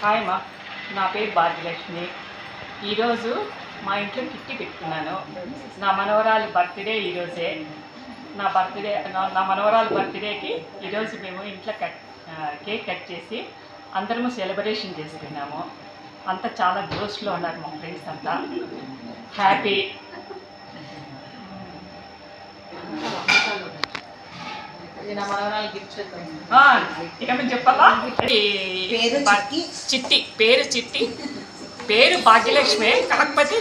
Hi మా, నా పేరు భాగ్యలక్ష్మి. ఈరోజు మా ఇంట్లో కిట్టి పెట్టుకున్నాను. నా మనవరాలి బర్త్డే ఈరోజే. నా మనవరాలి బర్త్డేకి ఈరోజు మేము ఇంట్లో కేక్ కట్ చేసి అందరము సెలబ్రేషన్ చేసుకున్నాము. అంతా చాలా జోష్లో ఉన్నారు మా ఫ్రెండ్స్ అంతా. హ్యాపీ. ఇక మేము చెప్పాలా? చిట్టి పేరు భాగ్యలక్ష్మి. కాకపోతే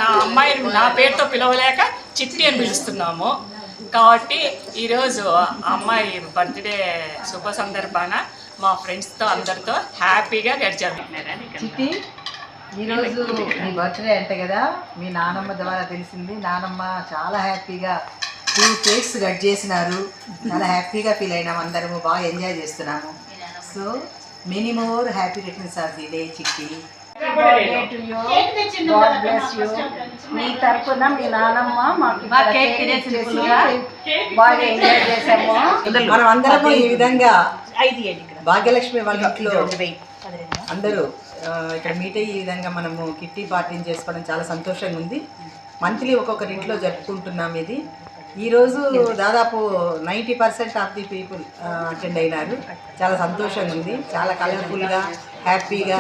నా అమ్మాయిని నా పేరుతో పిలవలేక చిట్టి అని పిలుస్తున్నాము. కాబట్టి ఈరోజు అమ్మాయి బర్త్డే శుభ సందర్భాన మా ఫ్రెండ్స్తో అందరితో హ్యాపీగా గడిచాము. చిట్టి, ఈరోజు మీ బర్త్డే అంట కదా, మీ నానమ్మ ద్వారా తెలిసింది. నానమ్మ చాలా హ్యాపీగా 2 కేక్స్ కట్ చేసినారు. చాలా హ్యాపీగా ఫీల్ అయినాము, అందరము బాగా ఎంజాయ్ చేస్తున్నాము. So many more happy returns of the day చిట్టి. మీ తరఫున మీ నానమ్మ మాకు కేక్ తినేసి బాగా ఎంజాయ్ చేసాము. మనం అందరము ఈ విధంగా భాగ్యలక్ష్మి వాళ్ళ ఇంట్లో అందరూ ఇక్కడ మీట్ అయ్యి ఈ విధంగా మనము కిట్టి పార్టీని చేసుకోవడం చాలా సంతోషంగా ఉంది. మంత్లీ ఒక్కొక్కరి ఇంట్లో జరుపుకుంటున్నాం ఇది. ఈరోజు దాదాపు 90% ఆఫ్ ది పీపుల్ అటెండ్ అయినారు. చాలా సంతోషంగా ఉంది, చాలా కలర్ఫుల్గా హ్యాపీగా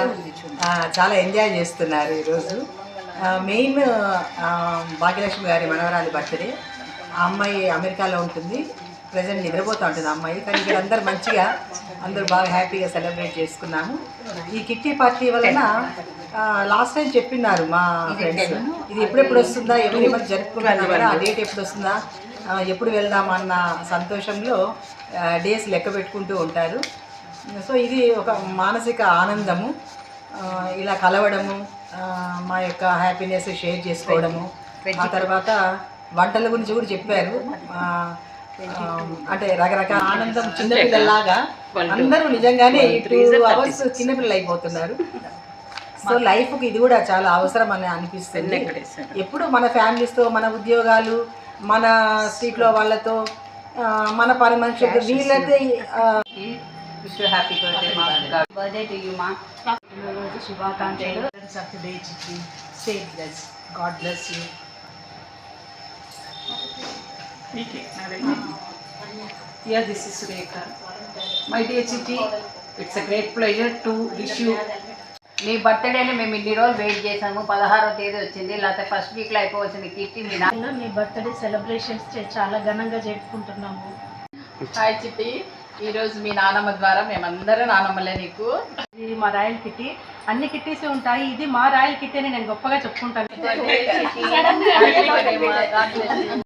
చాలా ఎంజాయ్ చేస్తున్నారు. ఈరోజు మెయిన్ భాగ్యలక్ష్మి గారి మనవరాలి బర్త్డే. ఆ అమ్మాయి అమెరికాలో ఉంటుంది, ప్రజెంట్ నిద్రపోతూ ఉంటుంది ఆ అమ్మాయి. కానీ ఇక్కడ అందరు మంచిగా అందరూ బాగా హ్యాపీగా సెలబ్రేట్ చేసుకున్నాము. ఈ కిట్టి పార్టీ వలన లాస్ట్ టైం చెప్పినారు మా ఫ్రెండ్స్, ఇది ఎప్పుడెప్పుడు వస్తుందా, ఎవరి మంది జరుపుకుంటున్నాం కదా, ఆ డేట్ ఎప్పుడు వస్తుందా, ఎప్పుడు వెళ్దామన్న సంతోషంలో డేస్ లెక్క పెట్టుకుంటూ ఉంటారు. సో ఇది ఒక మానసిక ఆనందము, ఇలా కలవడము, మా యొక్క హ్యాపీనెస్ షేర్ చేసుకోవడము. ఆ తర్వాత వంటల గురించి కూడా చెప్పారు. అంటే రకరకాల ఆనందం, చిన్నపిల్లలాగా అందరూ నిజంగానే 2 hours చిన్నపిల్లలు అయిపోతున్నారు. సో లైఫ్కి ఇది కూడా చాలా అవసరం అని అనిపిస్తుంది. ఎప్పుడు మన ఫ్యామిలీస్తో, మన ఉద్యోగాలు, మన స్ట్రీట్లో వాళ్ళతో, మన పని మనుషులతో వీళ్ళైతే హ్యాపీ బర్త్డే టు యూ మా. రోజు శుభాకాంక్షలు. God bless you. Yeah, this is Surekha. My dear Chitti, it's a great pleasure to wish you. మీ బర్త్డేని మేము ఇన్ని రోజులు వెయిట్ చేసాము. 16వ తేదీ వచ్చింది, లేకపోతే ఫస్ట్ వీక్లో అయిపోవచ్చింది కిట్టి. మీ బర్త్డే సెలబ్రేషన్స్ చాలా ఘనంగా జరుపుకుంటున్నాము. హాయ్ చిట్టి, ఈరోజు మీ నానమ్మ ద్వారా మేమందరూ నానమ్మలే నీకు. ఇది మా రాయల్ కిట్టి. అన్ని కిట్టీస్ ఉంటాయి, ఇది మా రాయల్ కిట్టి అని నేను గొప్పగా చెప్పుకుంటాను.